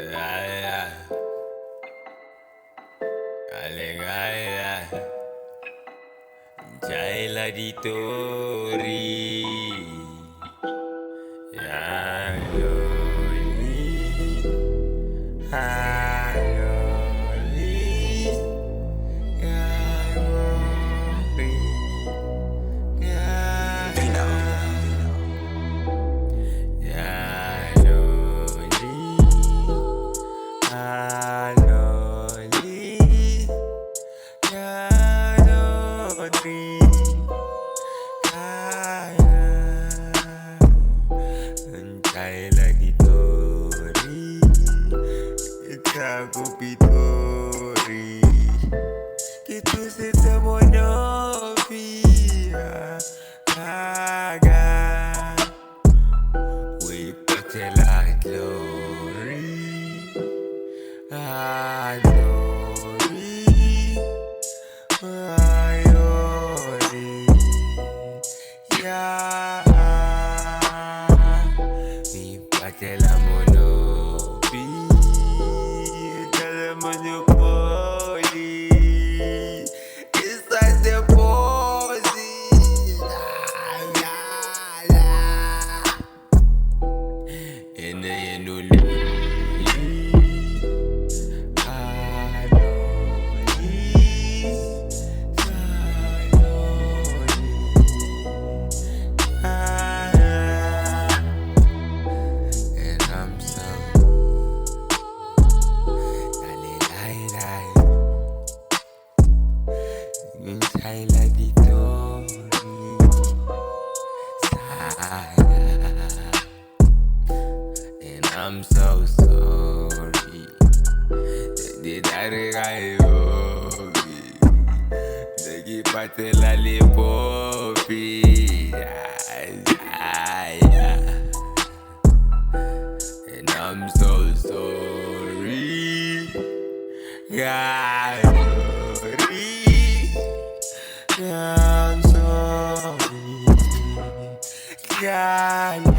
Gaya, gaya, Jaila di tori, ya yoli, hayoli, ya yoli, ya yoli, hayoli, Jaila di tori, ikago pitori, kitu sitamonofia, kaga, we put la glory, glory, ayori, yeah. Aquela monopi, aquela monopoli, está deposit, enuli, Jaila di tori, and I'm so sorry. Did I yogi? Dagi pate la lipopi, and I'm so sorry. Yeah. I'm sorry, God.